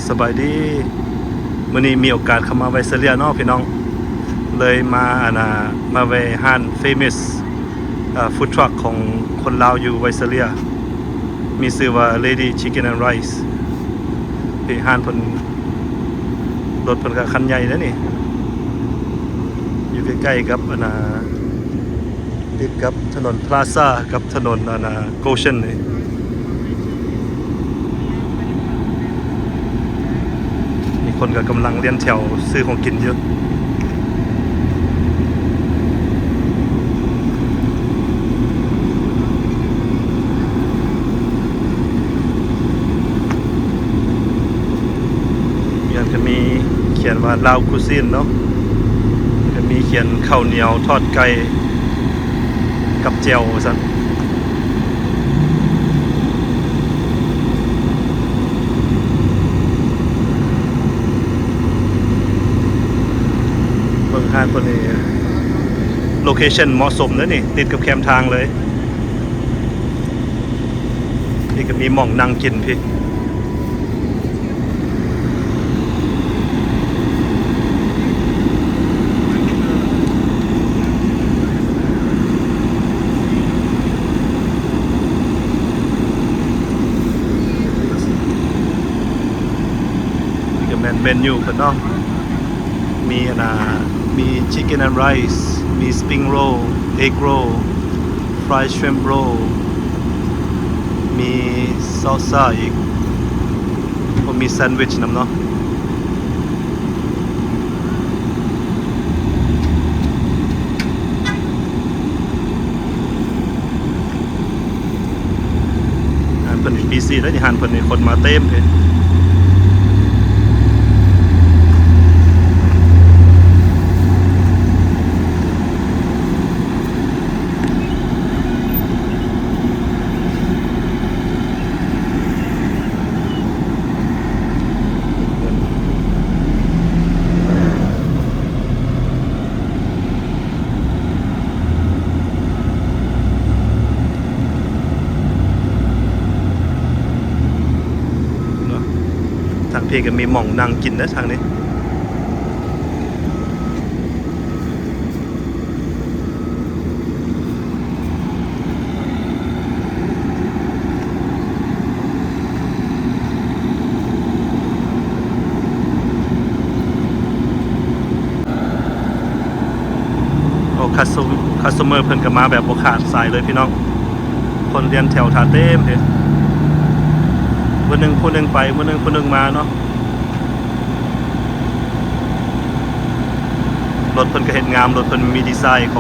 สบายดีมื้อนี้มีโอกาสเข้ามาไวเซเลียเนาะพี่น้องเลยมามาแวะห้าน famous food truck ของคนลาวอยู่ไวเซเลียมีชื่อว่า Lady Chicken and Rice ที่ห้านเพิ่นรถเพิ่นก็คันใหญ่แล้วนี่อยู่ใกล้ๆกับติดกับถนนพลาซ่ากับถนนโกเชนนี่มีคนก็กำลังเรียนแถวซื้อของกินเยอะยังจะมีเขียนว่าลาวคุซินเนาะจะมีเขียนข้าวเหนียวทอดไก่กับเจียวซะเบิ่งห้างตัวนี้โลเคชั่นเหมาะสมเลยนี่ติดกับแคมทางเลยนี่ก็มีหม่องนั่งกินพี่เมนูกันเนาะมีมี chicken and rice มี spring roll egg roll fried shrimp roll มีซอสซ่าอีกก็มีแซนด์วิชนำเนาะอาหารเพิ่นปีซีแล้วที่อาหารเพิ่นนี่คนมาเต็มเลยทางพี่ก็มีหม่องนั่งกินนะทางนี้โอ้คัสเตอร์เพิ่นก็มาแบบบ่ขาดสายเลยพี่น้องคนเรียนแถวท่าเต็มเลยวันหนึ่งผู้หนึ่งไปวันหนึ่งผู้หนึ่งมาเนาะรถเพิ่นก็เห็นงามรถเพิ่นมีดีไซน์ข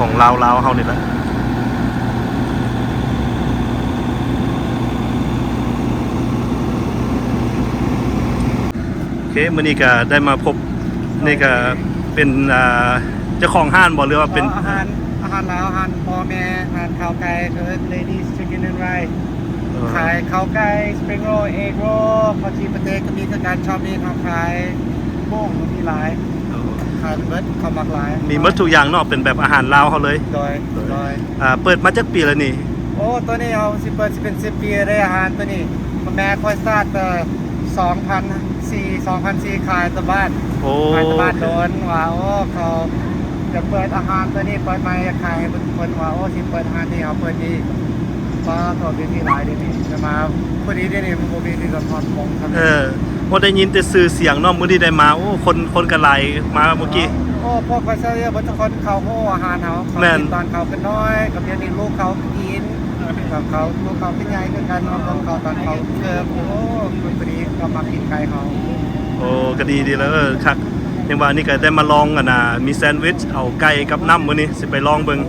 องลาวเฮานี่แหละโอเคมื้อนี้ก็ได้มาพบนี่ก็เป็นเจ้าของห้านบ่หรือว่าเป็นอาหารลาวอาหารพ่อแม่อาหารข้าวไก่คือ Ladies Chicken and Rice ขายข้าวไก่ Spring Roll Egg Roll ข้าวจีปะเตก็มีคือการชอบนี่ทำขายโม่งมีหลายขายเบิดข้าวหมักหลายมีหมดทุกอย่างเนาะเป็นแบบอาหารลาวเฮาเลยโดยเปิดมาจักปีแล้วนี่โอ้ตัวนี้เอาสิเปิดสิเป็น10 ปีได้อาหารตัวนี้แม่ค่อยสตาร์ท2004ขายตะบ้านขายตะบ้านโดนว่าโอ้เขาจะเปิดอาหารตัวนี้เปิดมาขายให้คนว่าโอ้สิเปิดอาหารนี่เอาเปิดดีว่าตัวเป็นที่หลายเดี๋ยวนี้จะมาพอดีเดี๋ยวนี้มันมีที่กำพรมงครับบ่ได้ยินแต่ชื่อเสียงเนาะมื้อนี้ได้มาโอ้คนก็หลายมาเมื่อกี้โอ้พวกก็เสียบ่ทุกคนเขาโอ้อาหารเขากินตอนเขาเป็นน้อยกับเดี๋ยวนี้ลูกเขากินกับเขาลูกเขาเป็นใหญ่คือกันของเขาตอนเขาเกิดโอ้คนพอดีก็มากินไก่เขาโอ้ก็ดีแล้วครับยังว่านี่ก็ได้มาลองมีแซนด์วิชเอาไก่กับน้ำมื้อนี้สิไปลองเบิ่ง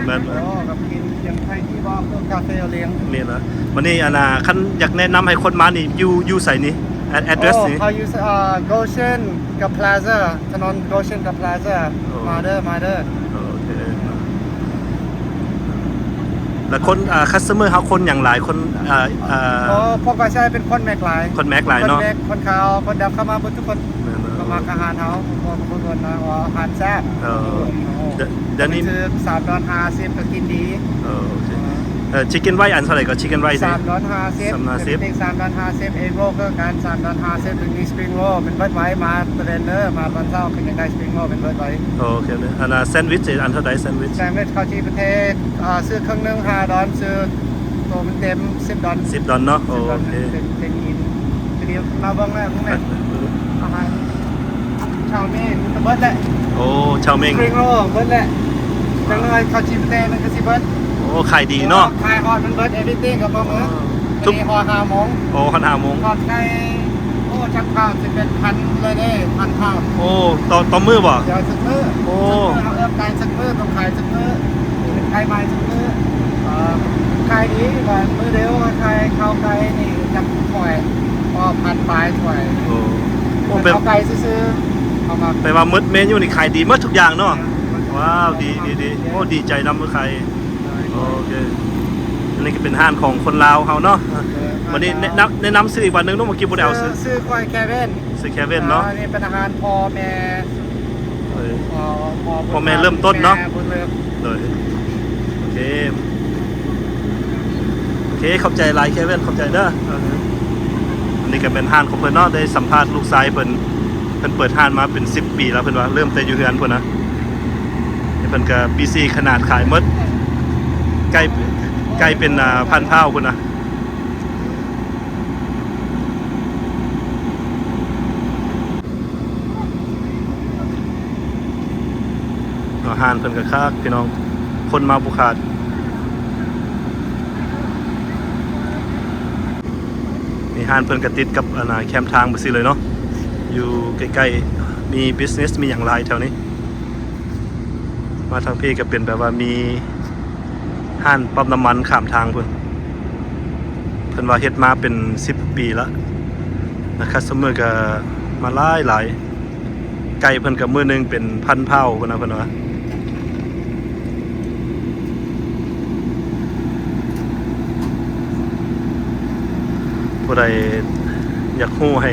แม่นกับกินยังไทยที่บ่พวกกาแฟเลี้ยงนี่ล่ะวันนี้คันอยากแนะนำให้คนมานี่อยู่ไสนี่ address นี่เขาอยู่Goshen กับ Plaza ถนน Goshen กับ Plaza มาเด้อโอเคแล้วคนcustomer เฮาคนอย่างหลายคนพวกก็ใช้เป็นคนแม็กหลายคนแม็กหลายเนาะคนขาวคนดำเข้ามาหมดทุกคนมาอาหารเฮาคนนะว่าอาหารแซ่บเดี๋ยวนี้คือ$3.50ก็กินดีโอเค chicken rice อันเท่าไหร่ก็ chicken rice 350 350 เป็น350เอโรก็การ350เป็นมีสปริงโรเป็นเบิร์ดไว้มาเทรนเนอร์มาตอนเช้าเป็นยังไงสปริงโรเป็นเบิร์ดไว้ โอเคเลยอันแซนด์วิชอันเท่าไหร่แซนด์วิช แซนด์วิชเข้าที่ประเทศซื้อครึ่งนึง$5ซื้อตัวมันเต็ม$10 $10เนาะโอเค เป็นอินทีนี้มาเบิ้งแล้วพวกนี้อาหารชาวเม่เบิร์ดแหละ โอ้ชาวเมง สปริงโรเบิร์ดแหละจังเลยเข้าที่ประเทศมันก็สิเบิร์ด โอ้ขายดีเนาะ ขายฮอตมันเบิร์ดเอวิติ้งกับพวกนี้ ทุก มีฮอต5 โมง โอ้หัน5 โมง ฮอตในโอ้ชักข้าวจะเป็นพันเลยเด้พันข้าว โอ้ต่อมือบ่ เดี๋ยวสักมื้อ โอ้ เอาเอื้อมไก่สักมื้อต้องขายสักมื้อขายไม้สักมื้อขายดีกว่ามื้อเดียวขายข้าวไก่นี่จักถ้วยก็พันปลายถ้วย โอ้โอ้ เป็นข้าวไก่ซื้อๆเอามา แปลว่ามืดเมนูนี่ขายดีหมดทุกอย่างเนาะว้าวดีโอ้ดีใจนำมือใครโอเคอันนี้ก็เป็นห้านของคนลาวเฮาเนาะวันนี้แนะนำซื้ออีกวันหนึงเนาะเมื่อกี้บ่ได้เอาซื้อ ซื้อควายแคเว่น ซื้อแคเว่นเนาะ นี่เป็นอาหารพ่อแม่ เออ พ่อ แม่เริ่มต้นเนาะ แม่บุญเริ่ม เลยโอเคขอบใจหลายแคเว่นขอบใจเด้ออันนี้ก็เป็นห้านของเพิ่นเนาะได้สัมภาษณ์ลูกชายเพิ่นเปิดห้านมาเป็น10 ปีแล้วเพิ่นว่าเริ่มแต่อยู่เฮือนเพิ่นนะเพิ่นก็ปี4ขนาดขายหมดใกล้เป็นพันเท่าพุ่นนะอาหารเพิ่นก็คักพี่น้องคนมาบุขาดมีห้านเพิ่นก็ติดกับแคมป์ทางไปสิเลยเนาะอยู่ใกล้ๆมีบิสเนสมีอย่างหลายแถวนี้มาทางพี่ก็เป็นแบบว่ามีห้านปั๊มน้ำมันข้ามทางเพิ่นว่าเฮ็ดมาเป็น10 ปีแล้วนะครับสมมุติก็มาหลายไก่เพิ่นก็มื้อนึงเป็นพันเผาเพิ่นว่าผู้ใดอยากฮู้ให้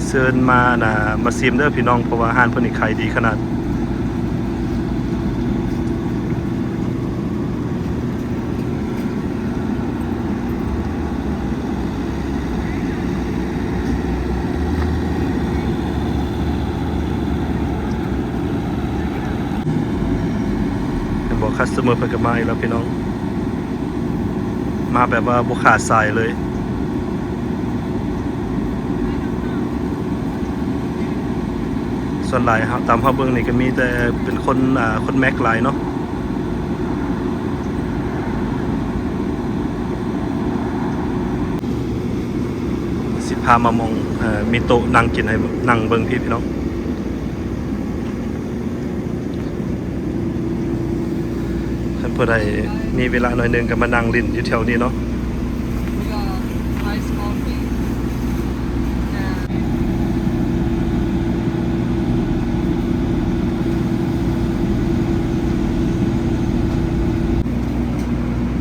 เชิญมามาซิมเด้อพี่น้องเพราะว่าอาหารเพิ่นนี่ขายดีขนาดบอกคัสเตอร์เพิ่นก็มาอีกแล้วพี่น้องมาแบบว่าบ่ขาดสายเลยส่วนหลายตามเฮาเบิ่งนี่ก็มีแต่เป็นคนแม็กหลายเนาะสิพามามองมีโต๊ะนั่งกินให้นั่งเบิ่งพี่น้องท่านผู้ใดมีเวลาหน่อยหนึงก็มานั่งลิ้นอยู่แถวนี้เนาะ Iced coffee and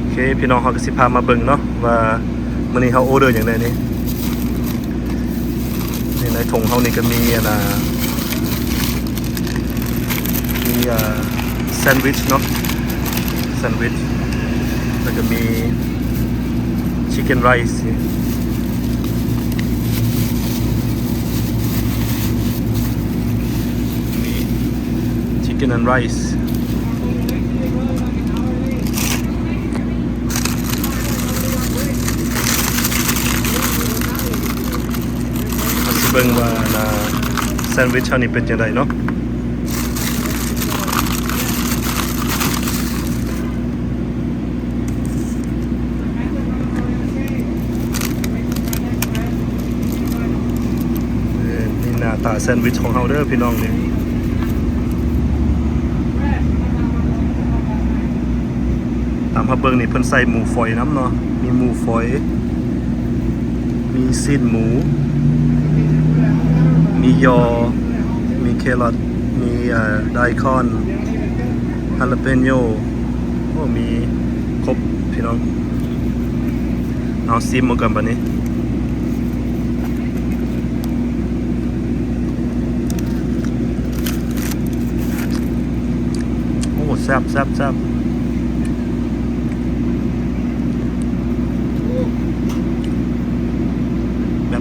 โอเคพี่น้องเขาก็สิพามาเบิ่งเนาะว่ามื้อนี้เขาออเดอร์อย่างไรนี่ในถุงเขานี่ก็มีมีแซนด์วิชเนาะแซนด์วิชแล้วก็มีชิคเก้นไรซ์มีชิคเก้นแอนด์ไรซ์เบิ่งว่าแซนด์วิชอันนี้เป็นจังไดเนาะนี่หน้าตาแซนด์วิชของเฮาเด้อพี่น้องนี่ตามเฮาเบิ่งนี่เพิ่นใส่หมูฝอยน้ำเนาะมีหมูฝอยมีสิ้นหมูมียอ มีแครอท มีไดคอนฮาลาเปโญโอ้มีครบพี่น้องเอาซิมมากันบัดนี้โอ้แซ่บ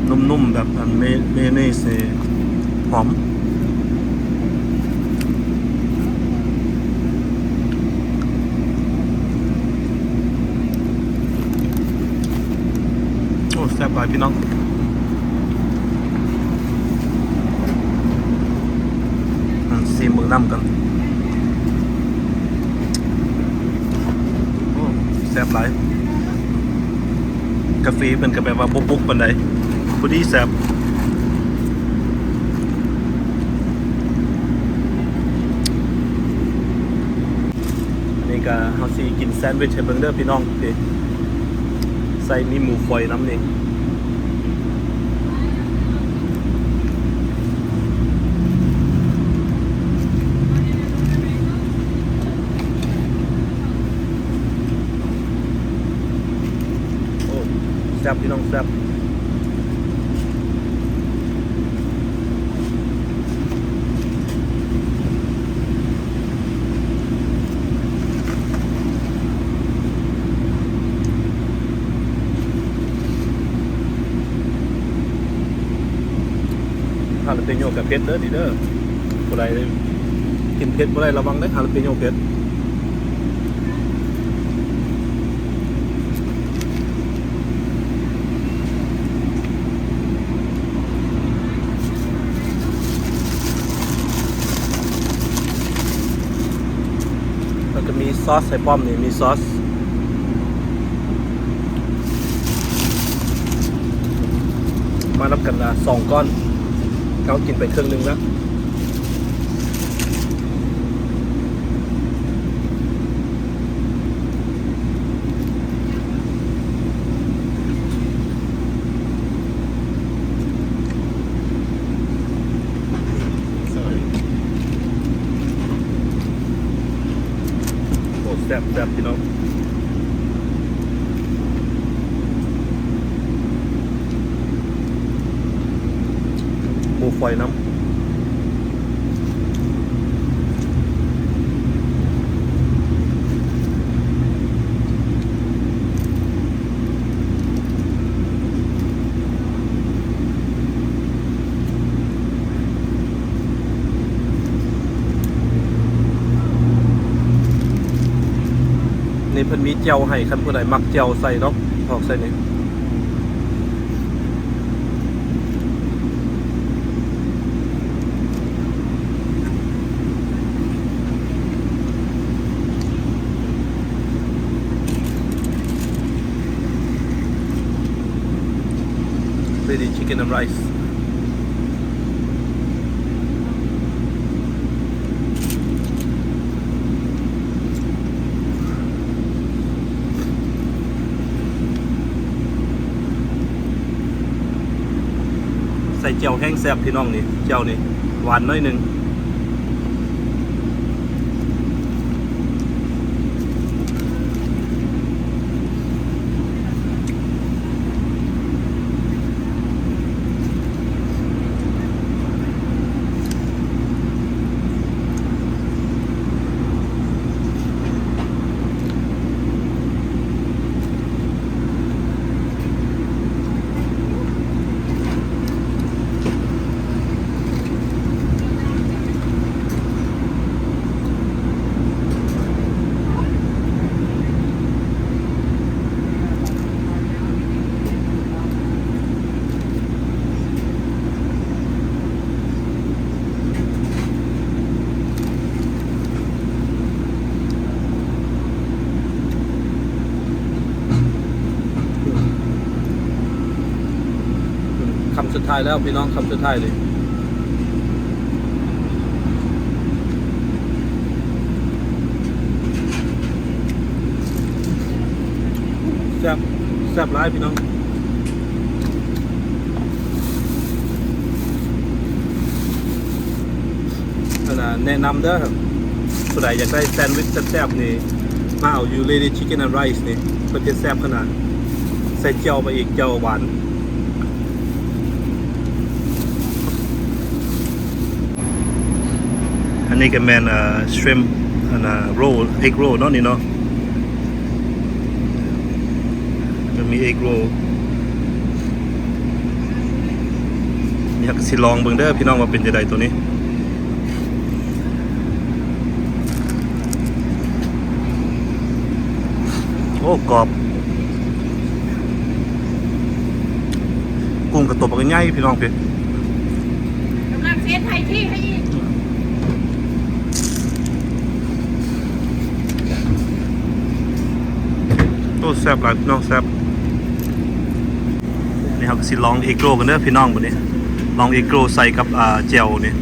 นุ่มๆแบบอันเมเนสนี่หอมโอ้แซ่บหลายพี่น้องซีมือน้ำกันโอ้แซ่บหลายกาแฟเป็นก็แบบว่าบุกๆปานใดพอดีแซ่บนี่ก็เฮาสิกินแซนด์วิชให้เบิ่งเด้อพี่น้องพี่ใส่มีหมูฝอยน้ำนี่โอ้แซ่บพี่น้องแซ่บฮาลาเปโญกับเผ็ดเด้อดิเด้อผู้ใดกินเผ็ดบ่ได้ระวังเด้อฮาลาเปโญเผ็ดแล้วก็มีซอสใส่ป้อมนี่มีซอสมานับกันนะ2 ก้อนเขากินไปครึ่งนึงแล้วโอ้แซ่บแซ่บพี่น้องหมูฝอยน้ำนี่เพิ่นมีเจียวให้คันผู้ใดมักเจียวใส่เนาะออกใส่นี่Lady Chicken and Rice ใส่เจียวแห้งแซ่บพี่น้องนี่เจียวนี่หวานน้อยหนึงคำสุดท้ายแล้วพี่น้องคำสุดท้ายเลยแซ่บแซ่บร้ายพี่น้องแนะนำเด้อครับผู้ใดอยากได้แซนด์วิชแซ่บๆนี่มาเอาอยู่ Lady Chicken and Rice นี่เพิ่นจะแซ่บขนาดใส่เจียวไปอีกเจียวหวานอันนี้ก็แมนshrimp โรล egg roll เนาะนี่เนาะก็มี egg roll อยากสิลองเบิ่งเด้อพี่น้องว่าเป็นจังไดตัวนี้โอ้กรอบกุ้งกระตบกันใหญ่พี่น้องพี่ กำลังเซตไทยที่ให้อีก โอ้แซ่บหลายพี่น้องแซ่บนี่ครับสิลองเอโกรกันเด้อพี่น้องบัดนี้ลองเอโกรใส่กับเจลนี่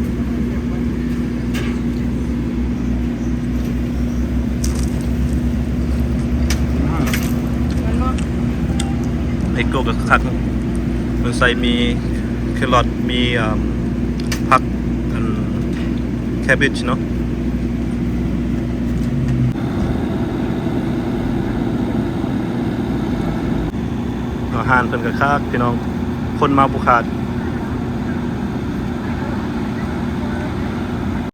มันเนาะ เอโกรกับคักมันใส่มีแครอทมีผักแคเบจเนาะอาหารเพิ่นก็คักพี่น้องคนมาบุขาด